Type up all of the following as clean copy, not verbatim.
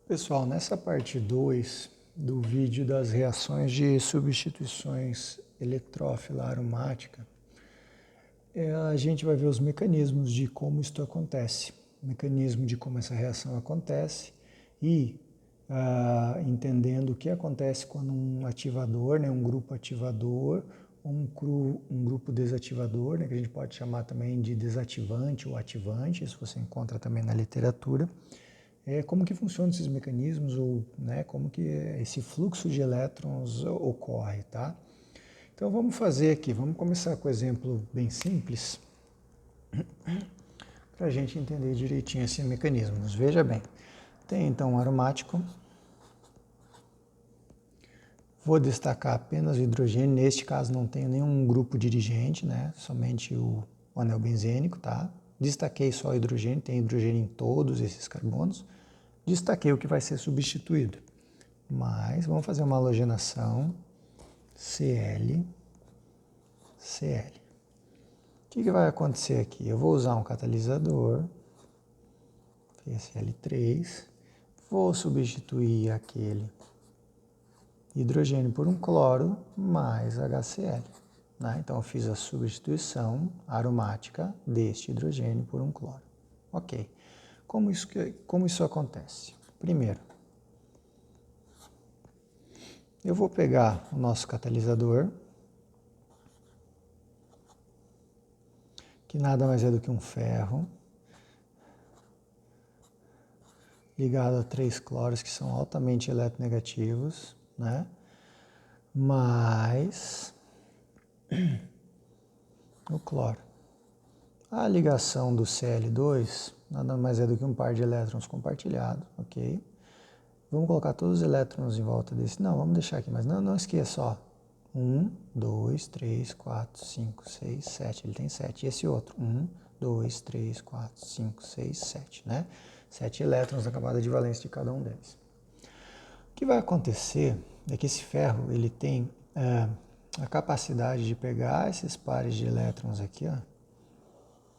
Pessoal, nessa parte 2 do vídeo das reações de substituições eletrófila aromática, a gente vai ver os mecanismos de como isto acontece, o mecanismo de como essa reação acontece e entendendo o que acontece quando um ativador, né, um grupo ativador, ou um grupo desativador, né, que a gente pode chamar também de desativante ou ativante, isso você encontra também na literatura, como que funcionam esses mecanismos ou né, como que esse fluxo de elétrons ocorre, tá? Então vamos fazer aqui, vamos começar com um exemplo bem simples para a gente entender direitinho esses mecanismos. Veja bem, tem então um aromático, vou destacar apenas o hidrogênio, neste caso não tenho nenhum grupo dirigente, né? Somente o anel benzênico, tá? Destaquei só o hidrogênio, tem hidrogênio em todos esses carbonos. Destaquei o que vai ser substituído. Mas vamos fazer uma halogenação Cl, Cl. O que vai acontecer aqui? Eu vou usar um catalisador, Cl3, vou substituir aquele hidrogênio por um cloro mais HCl. Né? Então eu fiz a substituição aromática deste hidrogênio por um cloro. Ok. Como isso acontece? Primeiro, eu vou pegar o nosso catalisador, que nada mais é do que um ferro, ligado a 3 cloros que são altamente eletronegativos, né? Mais o cloro. A ligação do Cl2 nada mais é do que um par de elétrons compartilhado, ok? Vamos colocar todos os elétrons em volta desse. Não, vamos deixar aqui, mas não esqueça, ó. 1, 2, 3, 4, 5, 6, 7. Ele tem 7. E esse outro? 1, 2, 3, 4, 5, 6, 7, né? 7 elétrons na camada de valência de cada um deles. O que vai acontecer é que esse ferro ele tem a capacidade de pegar esses pares de elétrons aqui, ó,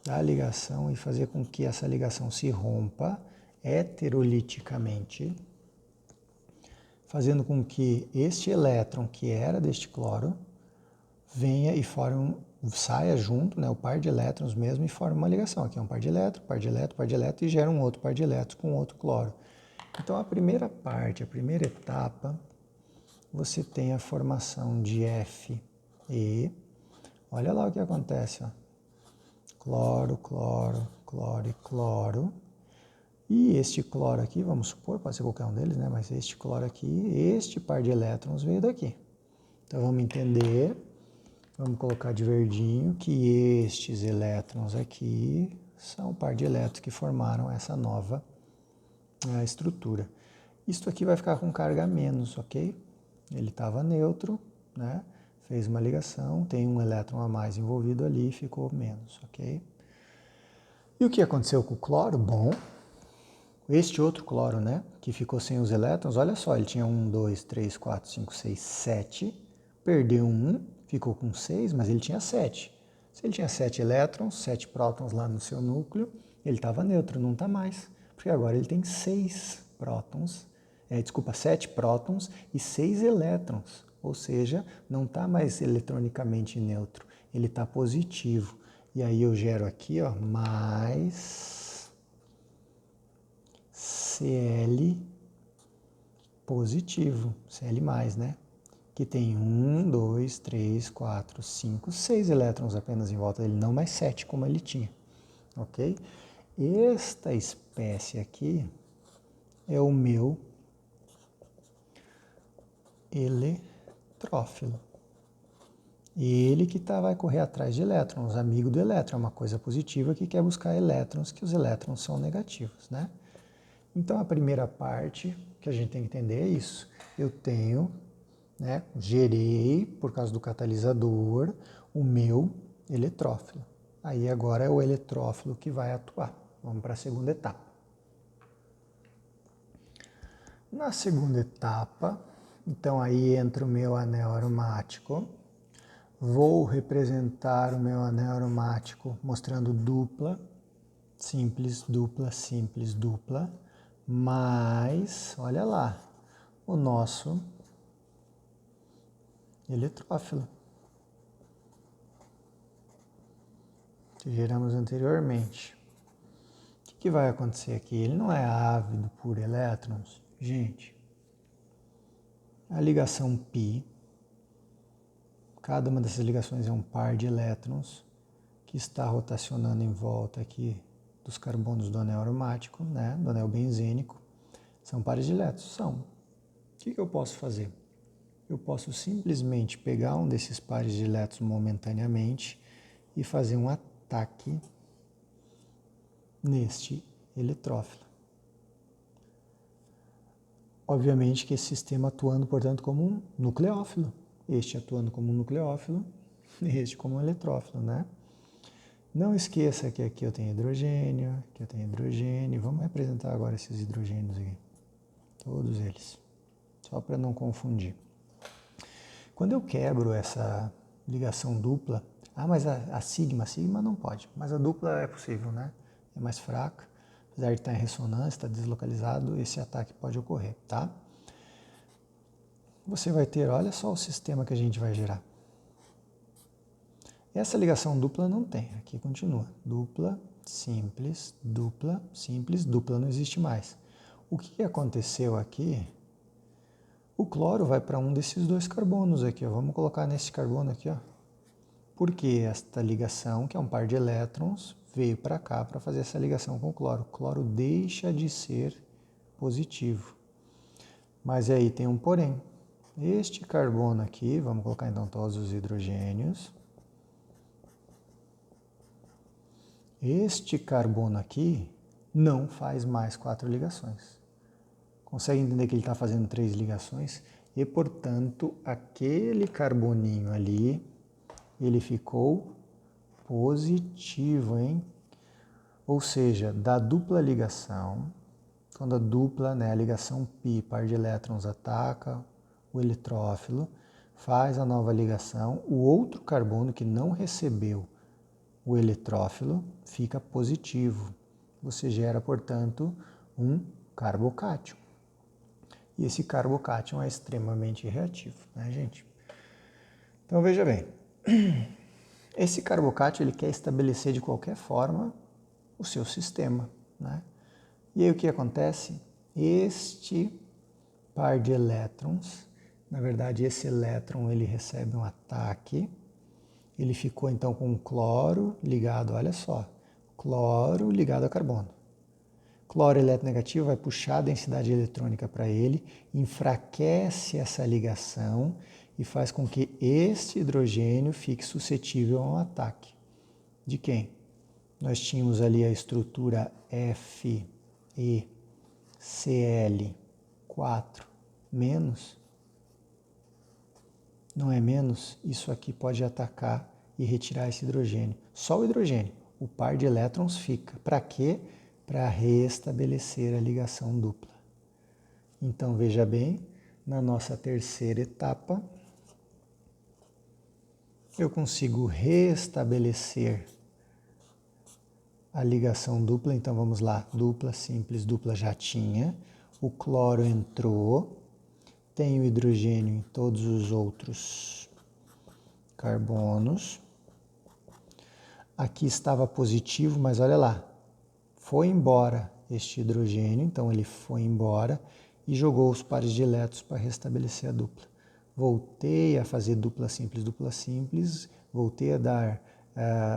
da ligação e fazer com que essa ligação se rompa heteroliticamente, fazendo com que este elétron que era deste cloro venha e saia junto, né, o par de elétrons mesmo, e forme uma ligação. Aqui é um par de elétron, par de elétron, par de elétron, e gera um outro par de elétrons com outro cloro. Então a primeira parte, a primeira etapa, você tem a formação de Fe. Olha lá o que acontece, ó. Cloro, cloro, cloro e cloro. E este cloro aqui, vamos supor, pode ser qualquer um deles, né? Mas este cloro aqui, este par de elétrons veio daqui. Então vamos entender, vamos colocar de verdinho, que estes elétrons aqui são o par de elétrons que formaram essa nova estrutura. Isto aqui vai ficar com carga menos, ok? Ele estava neutro, né? Fez uma ligação, tem um elétron a mais envolvido ali, ficou menos, ok? E o que aconteceu com o cloro? Bom, este outro cloro, né, que ficou sem os elétrons, olha só, ele tinha 1, 2, 3, 4, 5, 6, 7, perdeu um, ficou com 6, mas ele tinha 7. Se ele tinha 7 elétrons, 7 prótons lá no seu núcleo, ele estava neutro, não está mais, porque agora ele tem 6 prótons, 7 prótons e 6 elétrons, ou seja, não está mais eletronicamente neutro, ele está positivo. E aí eu gero aqui, ó, mais Cl positivo, Cl+, né? Que tem 1, 2, 3, 4, 5, 6 elétrons apenas em volta dele, não mais 7 como ele tinha, ok? Esta espécie aqui é o meu eletrófilo. Ele que vai correr atrás de elétrons, amigo do elétron, é uma coisa positiva que quer buscar elétrons, que os elétrons são negativos, né? Então a primeira parte que a gente tem que entender é isso. Eu tenho, né, gerei, por causa do catalisador, o meu eletrófilo. Aí agora é o eletrófilo que vai atuar. Vamos para a segunda etapa. Na segunda etapa, então aí entra o meu anel aromático. Vou representar o meu anel aromático mostrando dupla, simples, dupla, simples, dupla, mais, olha lá, o nosso eletrófilo, que geramos anteriormente. O que vai acontecer aqui? Ele não é ávido por elétrons. Gente, a ligação π, cada uma dessas ligações é um par de elétrons que está rotacionando em volta aqui dos carbonos do anel aromático, né, do anel benzênico. São pares de elétrons? São. O que eu posso fazer? Eu posso simplesmente pegar um desses pares de elétrons momentaneamente e fazer um ataque neste eletrófilo. Obviamente que esse sistema atuando, portanto, como um nucleófilo. Este atuando como um nucleófilo, este como um eletrófilo, né? Não esqueça que aqui eu tenho hidrogênio, aqui eu tenho hidrogênio. Vamos representar agora esses hidrogênios aqui. Todos eles. Só para não confundir. Quando eu quebro essa ligação dupla, mas a sigma não pode, mas a dupla é possível, né? É mais fraca, apesar de estar em ressonância, estar deslocalizado, esse ataque pode ocorrer, tá? Você vai ter, olha só o sistema que a gente vai gerar. Essa ligação dupla não tem, aqui continua. Dupla, simples, dupla não existe mais. O que aconteceu aqui? O cloro vai para um desses dois carbonos aqui, ó. Vamos colocar nesse carbono aqui, ó. Porque esta ligação, que é um par de elétrons, veio para cá para fazer essa ligação com o cloro. O cloro deixa de ser positivo. Mas aí tem um porém. Este carbono aqui, vamos colocar então todos os hidrogênios. Este carbono aqui não faz mais 4 ligações. Consegue entender que ele está fazendo 3 ligações? E, portanto, aquele carboninho ali, ele ficou positivo, hein? Ou seja, da dupla ligação, quando a dupla, né, a ligação π, par de elétrons, ataca o eletrófilo, faz a nova ligação, o outro carbono que não recebeu o eletrófilo fica positivo. Você gera, portanto, um carbocátion. E esse carbocátion é extremamente reativo, né, gente? Então, veja bem. Esse carbocátion, ele quer estabelecer de qualquer forma o seu sistema, né? E aí o que acontece? Este par de elétrons, na verdade esse elétron ele recebe um ataque, ele ficou então com o cloro ligado, olha só, cloro ligado a carbono. Cloro eletronegativo vai puxar a densidade eletrônica para ele, enfraquece essa ligação e faz com que este hidrogênio fique suscetível a um ataque. De quem? Nós tínhamos ali a estrutura FeCl4 menos. Não é menos? Isso aqui pode atacar e retirar esse hidrogênio. Só o hidrogênio. O par de elétrons fica. Para quê? Para restabelecer a ligação dupla. Então, veja bem, na nossa terceira etapa, eu consigo restabelecer a ligação dupla. Então, vamos lá, dupla simples, dupla já tinha. O cloro entrou, tem o hidrogênio em todos os outros carbonos. Aqui estava positivo, mas olha lá, foi embora este hidrogênio, então ele foi embora e jogou os pares de elétrons para restabelecer a dupla. Voltei a fazer dupla simples, voltei a dar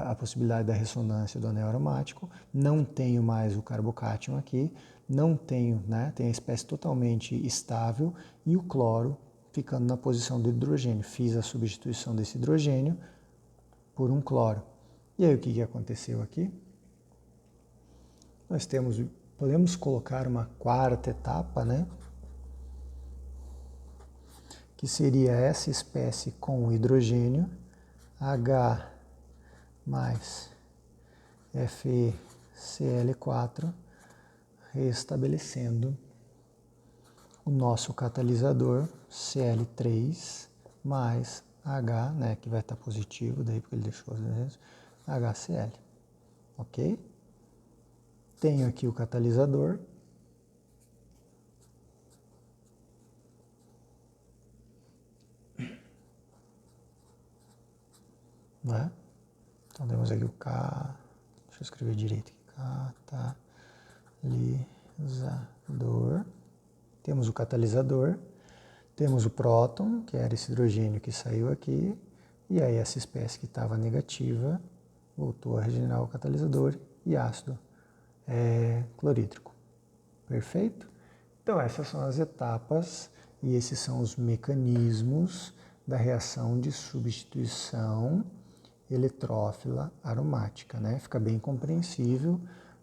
a possibilidade da ressonância do anel aromático, não tenho mais o carbocátion aqui, não tenho, né, tem a espécie totalmente estável e o cloro ficando na posição do hidrogênio. Fiz a substituição desse hidrogênio por um cloro. E aí o que aconteceu aqui? Nós podemos colocar uma quarta etapa, né? Que seria essa espécie com o hidrogênio, H mais FeCl4, restabelecendo o nosso catalisador Cl3 mais H, né, que vai estar positivo, daí porque ele deixou os HCl, ok? Tenho aqui o catalisador, né? Então temos aqui o deixa eu escrever direito aqui, catalisador. Temos o catalisador, temos o próton, que era esse hidrogênio que saiu aqui, e aí essa espécie que estava negativa voltou a regenerar o catalisador e ácido clorídrico. Perfeito? Então essas são as etapas e esses são os mecanismos da reação de substituição eletrófila aromática, né? Fica bem compreensível,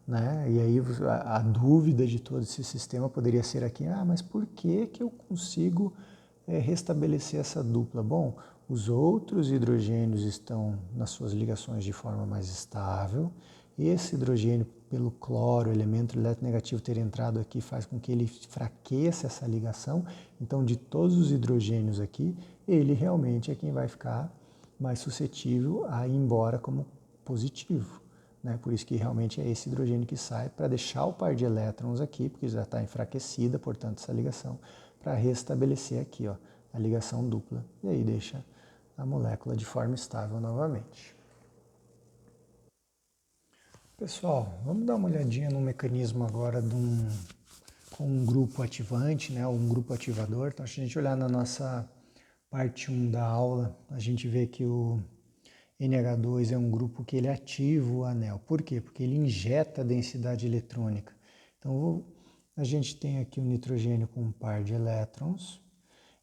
né? E aí a dúvida de todo esse sistema poderia ser aqui, mas por que eu consigo restabelecer essa dupla? Bom, os outros hidrogênios estão nas suas ligações de forma mais estável. Esse hidrogênio, pelo cloro, elemento eletronegativo, ter entrado aqui faz com que ele fraqueça essa ligação. Então, de todos os hidrogênios aqui, ele realmente é quem vai ficar mais suscetível a ir embora como positivo. Né? Por isso que realmente é esse hidrogênio que sai para deixar o par de elétrons aqui, porque já está enfraquecida, portanto, essa ligação, para restabelecer aqui a ligação dupla. E aí deixa a molécula de forma estável novamente. Pessoal, vamos dar uma olhadinha no mecanismo agora com um grupo ativante, né, um grupo ativador. Então, se a gente olhar na nossa parte 1 da aula, a gente vê que o NH2 é um grupo que ele ativa o anel. Por quê? Porque ele injeta a densidade eletrônica. Então, a gente tem aqui o nitrogênio com um par de elétrons.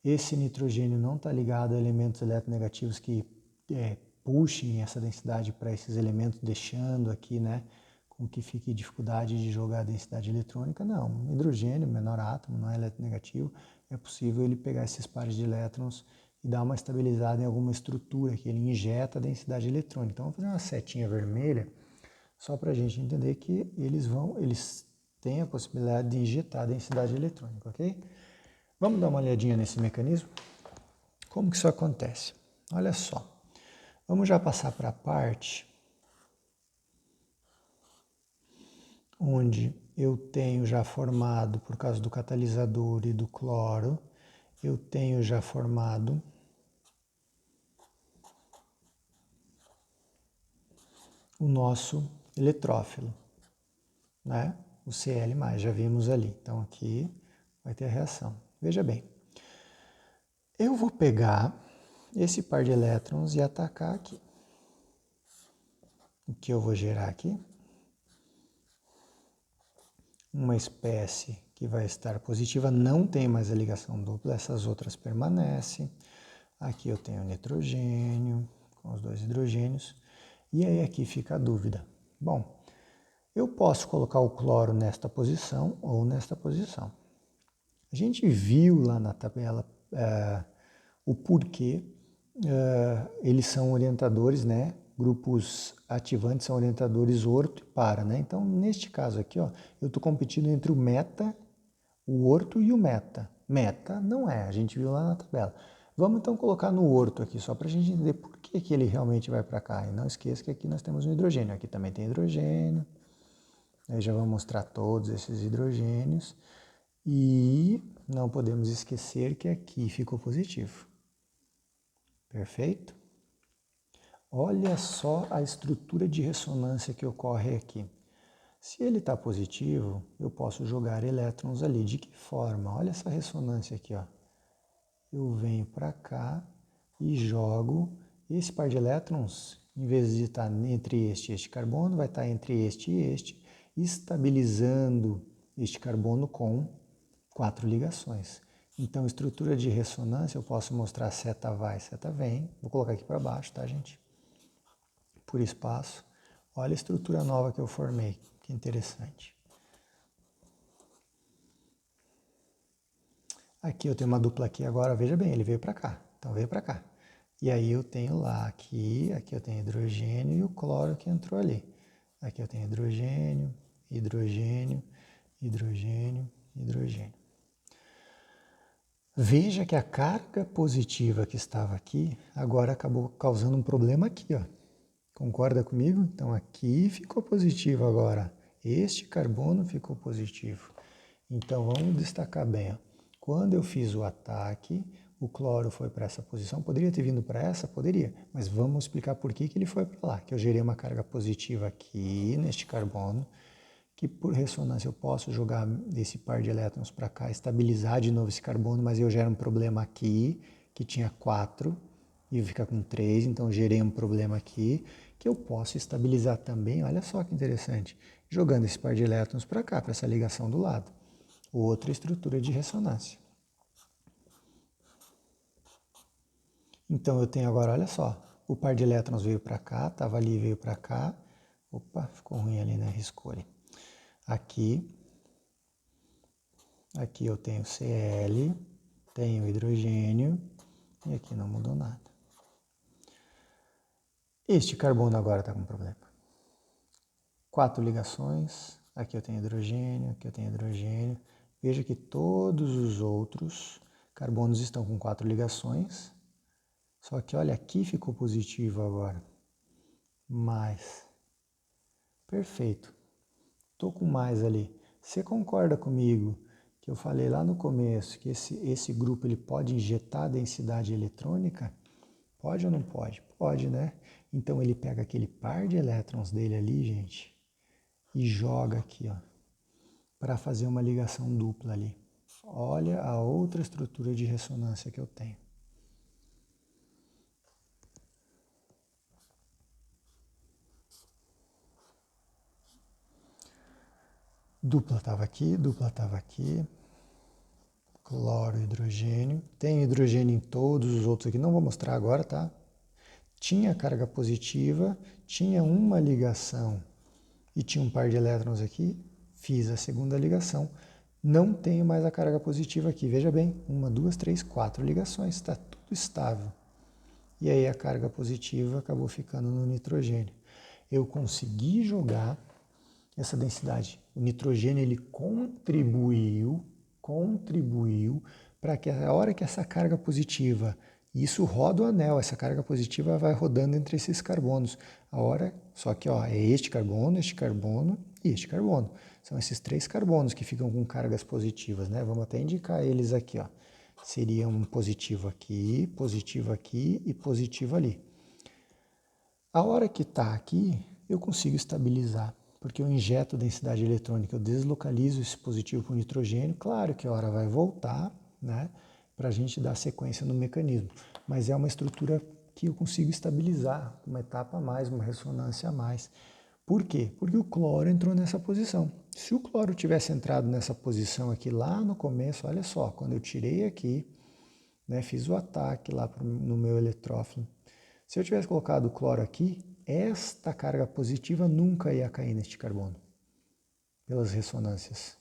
Esse nitrogênio não está ligado a elementos eletronegativos que puxem essa densidade para esses elementos, deixando aqui, né, com que fique dificuldade de jogar a densidade eletrônica. Não, hidrogênio, menor átomo, não é eletronegativo, é possível ele pegar esses pares de elétrons e dar uma estabilizada em alguma estrutura que ele injeta a densidade eletrônica. Então, vamos fazer uma setinha vermelha só para a gente entender que eles têm a possibilidade de injetar a densidade eletrônica, ok? Vamos dar uma olhadinha nesse mecanismo? Como que isso acontece? Olha só, vamos já passar para a parte onde eu tenho já formado, por causa do catalisador e do cloro, eu tenho já formado o nosso eletrófilo, né? O Cl+, já vimos ali. Então aqui vai ter a reação. Veja bem, eu vou pegar esse par de elétrons e atacar aqui. O que eu vou gerar aqui? Uma espécie que vai estar positiva, não tem mais a ligação dupla, essas outras permanecem. Aqui eu tenho nitrogênio com os dois hidrogênios. E aí aqui fica a dúvida. Bom, eu posso colocar o cloro nesta posição ou nesta posição. A gente viu lá na tabela o porquê eles são orientadores, né? Grupos ativantes são orientadores orto e para, né? Então, neste caso aqui, eu estou competindo entre o meta, o orto e o meta. Meta não é, a gente viu lá na tabela. Vamos então colocar no orto aqui, só para a gente entender por que ele realmente vai para cá. E não esqueça que aqui nós temos um hidrogênio. Aqui também tem hidrogênio. Aí já vou mostrar todos esses hidrogênios. E não podemos esquecer que aqui ficou positivo. Perfeito? Olha só a estrutura de ressonância que ocorre aqui. Se ele está positivo, eu posso jogar elétrons ali. De que forma? Olha essa ressonância aqui, ó. Eu venho para cá e jogo esse par de elétrons, em vez de estar entre este e este carbono, vai estar entre este e este, estabilizando este carbono com 4 ligações. Então, estrutura de ressonância, eu posso mostrar seta vai, seta vem. Vou colocar aqui para baixo, tá, gente? Por espaço. Olha a estrutura nova que eu formei, que interessante. Aqui eu tenho uma dupla aqui agora, veja bem, ele veio para cá, então veio para cá. E aí eu tenho lá aqui eu tenho hidrogênio e o cloro que entrou ali. Aqui eu tenho hidrogênio, hidrogênio, hidrogênio, hidrogênio. Veja que a carga positiva que estava aqui, agora acabou causando um problema aqui, ó. Concorda comigo? Então aqui ficou positivo agora. Este carbono ficou positivo. Então vamos destacar bem, ó. Quando eu fiz o ataque, o cloro foi para essa posição. Poderia ter vindo para essa? Poderia. Mas vamos explicar por que ele foi para lá. Que eu gerei uma carga positiva aqui neste carbono, que por ressonância eu posso jogar esse par de elétrons para cá, estabilizar de novo esse carbono, mas eu gero um problema aqui, que tinha 4, e fica com 3, então gerei um problema aqui, que eu posso estabilizar também, olha só que interessante, jogando esse par de elétrons para cá, para essa ligação do lado. Outra estrutura de ressonância. Então eu tenho agora, olha só, o par de elétrons veio para cá, estava ali, veio para cá. Opa, ficou ruim ali, né? Riscou ali. Aqui eu tenho Cl, tenho hidrogênio, e aqui não mudou nada. Este carbono agora está com problema. 4 ligações, aqui eu tenho hidrogênio, aqui eu tenho hidrogênio. Veja que todos os outros carbonos estão com 4 ligações, só que olha, aqui ficou positivo agora. Mais. Perfeito. Estou com mais ali. Você concorda comigo que eu falei lá no começo que esse grupo ele pode injetar densidade eletrônica? Pode ou não pode? Pode, né? Então ele pega aquele par de elétrons dele ali, gente, e joga aqui, ó, para fazer uma ligação dupla ali. Olha a outra estrutura de ressonância que eu tenho. Dupla estava aqui, cloro, hidrogênio. Tem hidrogênio em todos os outros aqui, não vou mostrar agora, tá? Tinha carga positiva, tinha uma ligação e tinha um par de elétrons aqui, fiz a segunda ligação. Não tenho mais a carga positiva aqui, veja bem, 1, 2, 3, 4 ligações, está tudo estável. E aí a carga positiva acabou ficando no nitrogênio. Eu consegui jogar essa densidade. O nitrogênio ele contribuiu para que a hora que essa carga positiva, isso roda o anel, essa carga positiva vai rodando entre esses carbonos. Só que ó, é este carbono e este carbono. São esses 3 carbonos que ficam com cargas positivas, né? Vamos até indicar eles aqui, ó. Seria um positivo aqui e positivo ali. A hora que está aqui, eu consigo estabilizar, porque eu injeto densidade eletrônica, eu deslocalizo esse positivo para o nitrogênio. Claro que a hora vai voltar, né, para a gente dar sequência no mecanismo, mas é uma estrutura que eu consigo estabilizar, uma etapa a mais, uma ressonância a mais. Por quê? Porque o cloro entrou nessa posição. Se o cloro tivesse entrado nessa posição aqui lá no começo, olha só, quando eu tirei aqui, né, fiz o ataque lá no meu eletrófilo. Se eu tivesse colocado o cloro aqui, esta carga positiva nunca ia cair neste carbono, pelas ressonâncias.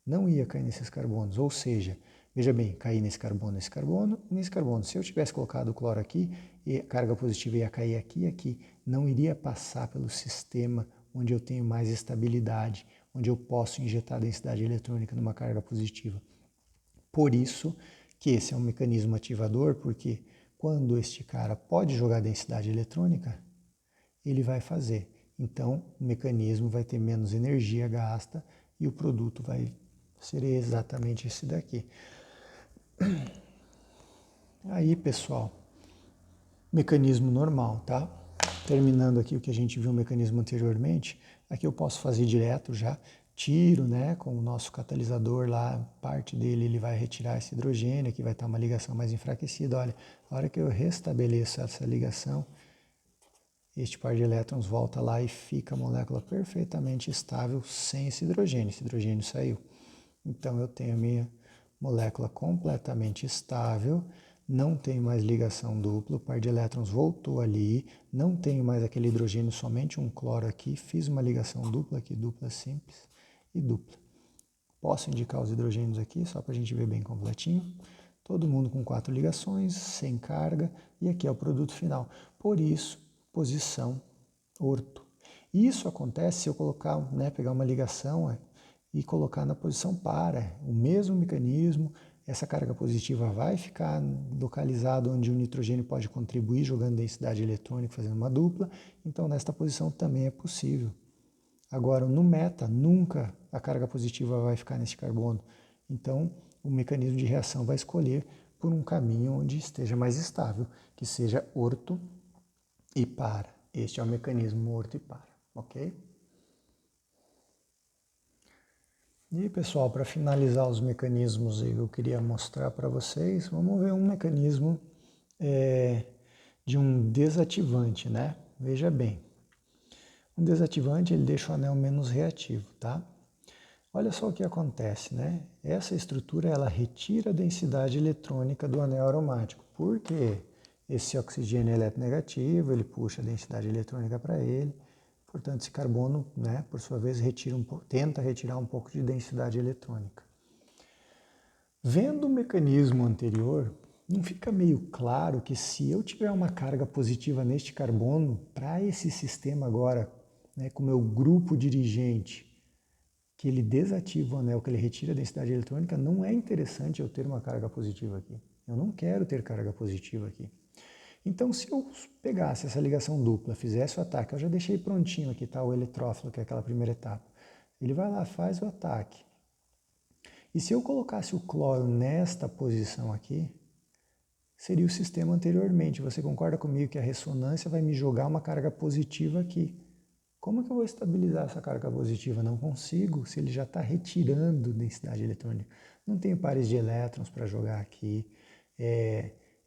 Não ia cair nesses carbonos, ou seja, veja bem, cair nesse carbono e nesse carbono. Se eu tivesse colocado o cloro aqui, a carga positiva ia cair aqui e aqui, não iria passar pelo sistema onde eu tenho mais estabilidade, onde eu posso injetar densidade eletrônica numa carga positiva. Por isso que esse é um mecanismo ativador, porque quando este cara pode jogar densidade eletrônica, ele vai fazer. Então, o mecanismo vai ter menos energia gasta e o produto vai ser exatamente esse daqui. Aí, pessoal, mecanismo normal, tá? Terminando aqui o que a gente viu no mecanismo anteriormente, aqui eu posso fazer direto já, tiro, né, com o nosso catalisador lá, parte dele ele vai retirar esse hidrogênio, aqui vai estar uma ligação mais enfraquecida. Olha, a hora que eu restabeleço essa ligação, este par de elétrons volta lá e fica a molécula perfeitamente estável sem esse hidrogênio saiu. Então eu tenho a minha molécula completamente estável, não tenho mais ligação dupla, o par de elétrons voltou ali, não tenho mais aquele hidrogênio, somente um cloro aqui, fiz uma ligação dupla aqui, dupla simples e dupla. Posso indicar os hidrogênios aqui, só para a gente ver bem completinho. Todo mundo com 4 ligações, sem carga, e aqui é o produto final. Por isso, posição orto. Isso acontece se eu colocar, né, pegar uma ligação e colocar na posição para. O mesmo mecanismo, essa carga positiva vai ficar localizada onde o nitrogênio pode contribuir, jogando densidade eletrônica, fazendo uma dupla. Então, nesta posição também é possível. Agora, no meta, nunca a carga positiva vai ficar nesse carbono. Então, o mecanismo de reação vai escolher por um caminho onde esteja mais estável, que seja orto e para. Este é o mecanismo orto e para, ok? E pessoal, para finalizar os mecanismos que eu queria mostrar para vocês, vamos ver um mecanismo de um desativante, né? Veja bem, um desativante ele deixa o anel menos reativo, tá? Olha só o que acontece, né? Essa estrutura ela retira a densidade eletrônica do anel aromático, porque esse oxigênio é eletronegativo, ele puxa a densidade eletrônica para ele, portanto esse carbono, né, por sua vez, tenta retirar um pouco de densidade eletrônica. Vendo o mecanismo anterior, não fica meio claro que se eu tiver uma carga positiva neste carbono, para esse sistema agora, né, com o meu grupo dirigente, que ele desativa o anel, que ele retira a densidade eletrônica, não é interessante eu ter uma carga positiva aqui. Eu não quero ter carga positiva aqui. Então, se eu pegasse essa ligação dupla, fizesse o ataque, eu já deixei prontinho aqui, tá? O eletrófilo, que é aquela primeira etapa. Ele vai lá, faz o ataque. E se eu colocasse o cloro nesta posição aqui, seria o sistema anteriormente. Você concorda comigo que a ressonância vai me jogar uma carga positiva aqui? Como que eu vou estabilizar essa carga positiva? Não consigo, se ele já está retirando densidade eletrônica. Não tenho pares de elétrons para jogar aqui.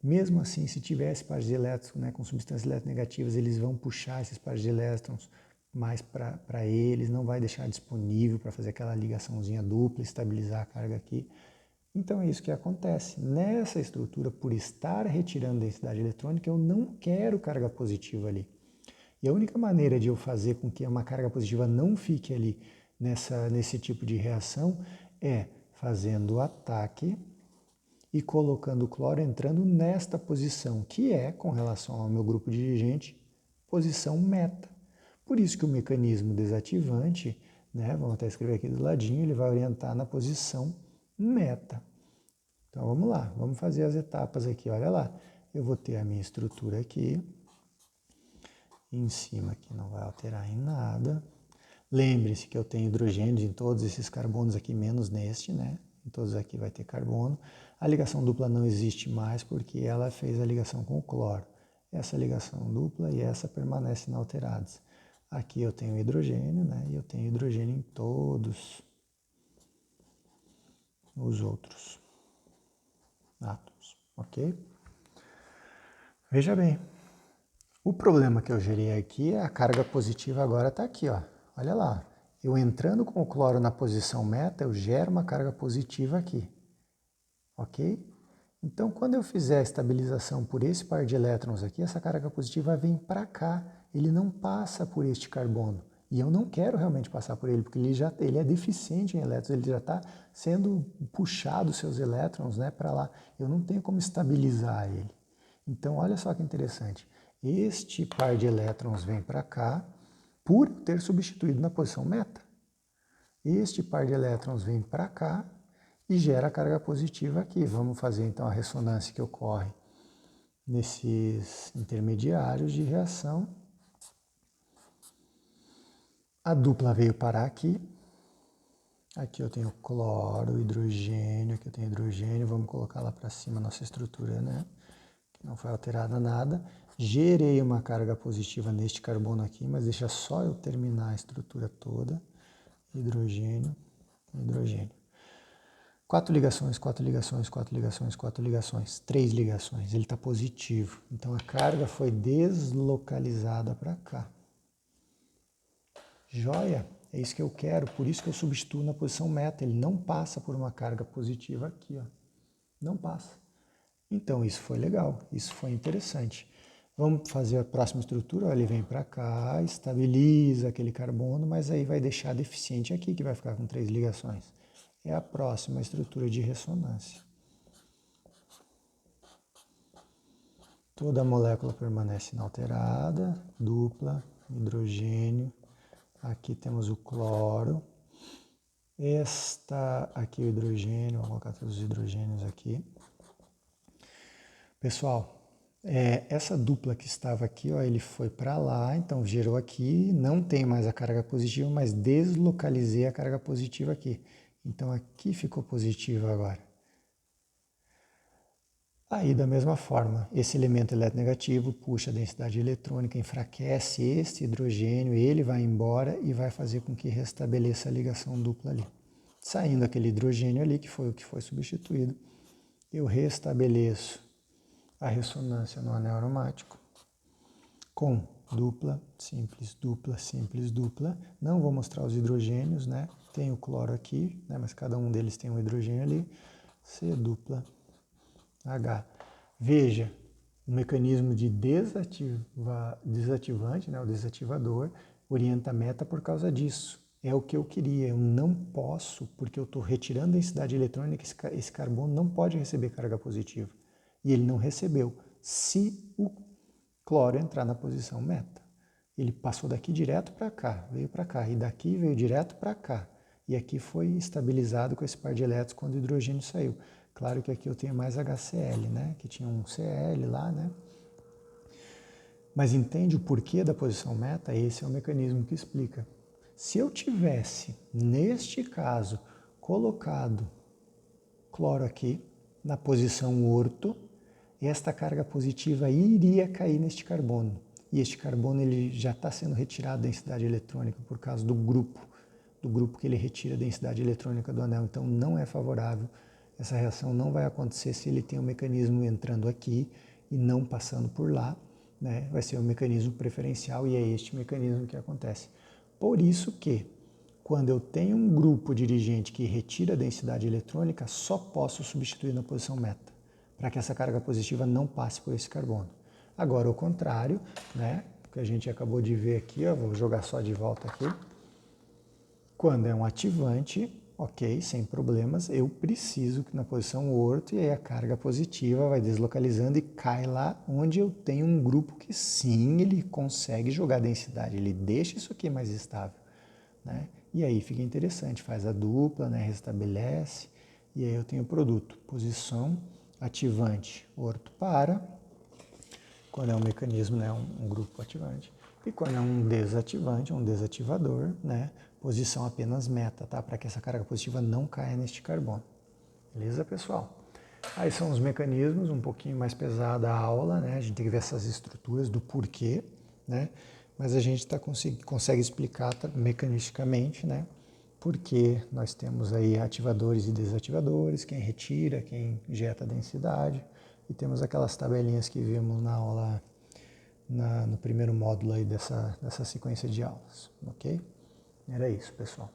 Mesmo assim, se tivesse pares de elétrons, né, com substâncias eletronegativas, eles vão puxar esses pares de elétrons mais para eles, não vai deixar disponível para fazer aquela ligaçãozinha dupla, estabilizar a carga aqui. Então é isso que acontece. Nessa estrutura, por estar retirando densidade eletrônica, eu não quero carga positiva ali. E a única maneira de eu fazer com que uma carga positiva não fique ali nesse tipo de reação é fazendo o ataque e colocando o cloro entrando nesta posição, que é, com relação ao meu grupo dirigente, posição meta. Por isso que o mecanismo desativante, né, vamos até escrever aqui do ladinho, ele vai orientar na posição meta. Então vamos lá, vamos fazer as etapas aqui, olha lá. Eu vou ter a minha estrutura aqui, em cima aqui não vai alterar em nada. Lembre-se que eu tenho hidrogênios em todos esses carbonos aqui, menos neste, né? Em todos aqui vai ter carbono. A ligação dupla não existe mais porque ela fez a ligação com o cloro. Essa ligação dupla e essa permanecem inalteradas. Aqui eu tenho hidrogênio, né? E eu tenho hidrogênio em todos os outros átomos, ok? Veja bem. O problema que eu gerei aqui é a carga positiva agora está aqui, ó. Olha lá. Eu entrando com o cloro na posição meta, eu gero uma carga positiva aqui. Ok? Então, quando eu fizer a estabilização por esse par de elétrons aqui, essa carga positiva vem para cá. Ele não passa por este carbono. E eu não quero realmente passar por ele, porque ele é deficiente em elétrons, ele já está sendo puxado seus elétrons, né, para lá. Eu não tenho como estabilizar ele. Então, olha só que interessante. Este par de elétrons vem para cá por ter substituído na posição meta. Este par de elétrons vem para cá e gera carga positiva aqui. Vamos fazer então a ressonância que ocorre nesses intermediários de reação. A dupla veio parar aqui. Aqui eu tenho cloro, hidrogênio, aqui eu tenho hidrogênio. Vamos colocar lá para cima a nossa estrutura, né? Que não foi alterada nada. Gerei uma carga positiva neste carbono aqui, mas deixa só eu terminar a estrutura toda. Hidrogênio, hidrogênio. 4 ligações, 4 ligações, 4 ligações, 4 ligações, 3 ligações. Ele está positivo. Então a carga foi deslocalizada para cá. Joia? É isso que eu quero, por isso que eu substituo na posição meta. Ele não passa por uma carga positiva aqui, ó. Não passa. Então isso foi legal, isso foi interessante. Vamos fazer a próxima estrutura, ó, ele vem para cá, estabiliza aquele carbono, mas aí vai deixar deficiente aqui, que vai ficar com 3 ligações. É a próxima estrutura de ressonância. Toda a molécula permanece inalterada, dupla, hidrogênio. Aqui temos o cloro. Esta aqui é o hidrogênio, vou colocar todos os hidrogênios aqui. Pessoal, essa dupla que estava aqui, ó, ele foi para lá, então gerou aqui, não tem mais a carga positiva, mas deslocalizei a carga positiva aqui. Então aqui ficou positiva agora. Aí, da mesma forma, esse elemento eletronegativo puxa a densidade eletrônica, enfraquece este hidrogênio, ele vai embora e vai fazer com que restabeleça a ligação dupla ali. Saindo aquele hidrogênio ali, que foi o que foi substituído, eu restabeleço a ressonância no anel aromático com dupla, simples, dupla, simples, dupla. Não vou mostrar os hidrogênios, né? Tem o cloro aqui, né? Mas cada um deles tem um hidrogênio ali. C dupla, H. Veja, o mecanismo de desativante, né? O desativador, orienta a meta por causa disso. É o que eu queria. Eu não posso, porque eu estou retirando a densidade eletrônica, esse carbono não pode receber carga positiva. E ele não recebeu. Se o cloro entrar na posição meta, ele passou daqui direto para cá, veio para cá, e daqui veio direto para cá. E aqui foi estabilizado com esse par de elétrons quando o hidrogênio saiu. Claro que aqui eu tenho mais HCl, né? Que tinha um Cl lá, né? Mas entende o porquê da posição meta? Esse é o mecanismo que explica. Se eu tivesse, neste caso, colocado cloro aqui, na posição orto, esta carga positiva iria cair neste carbono. E este carbono ele já está sendo retirado da densidade eletrônica por causa do grupo que ele retira a densidade eletrônica do anel. Então não é favorável. Essa reação não vai acontecer se ele tem um mecanismo entrando aqui e não passando por lá, né? Vai ser um mecanismo preferencial e é este mecanismo que acontece. Por isso que, quando eu tenho um grupo dirigente que retira a densidade eletrônica, só posso substituir na posição meta, para que essa carga positiva não passe por esse carbono. Agora, o contrário, né? Que a gente acabou de ver aqui, ó, vou jogar só de volta aqui. Quando é um ativante, ok, sem problemas, eu preciso que na posição orto e aí a carga positiva vai deslocalizando e cai lá onde eu tenho um grupo que sim, ele consegue jogar densidade, ele deixa isso aqui mais estável, né? E aí fica interessante, faz a dupla, né? Restabelece, e aí eu tenho o produto, posição ativante, orto para, quando é um mecanismo, né? Um grupo ativante. E quando é um desativante, um desativador, né? Posição apenas meta, tá? Para que essa carga positiva não caia neste carbono. Beleza, pessoal? Aí são os mecanismos, um pouquinho mais pesada a aula, né? A gente tem que ver essas estruturas do porquê, né? Mas a gente consegue explicar mecanisticamente, né? Porque nós temos aí ativadores e desativadores, quem retira, quem injeta densidade, e temos aquelas tabelinhas que vimos na aula, no primeiro módulo aí dessa sequência de aulas, ok? Era isso, pessoal.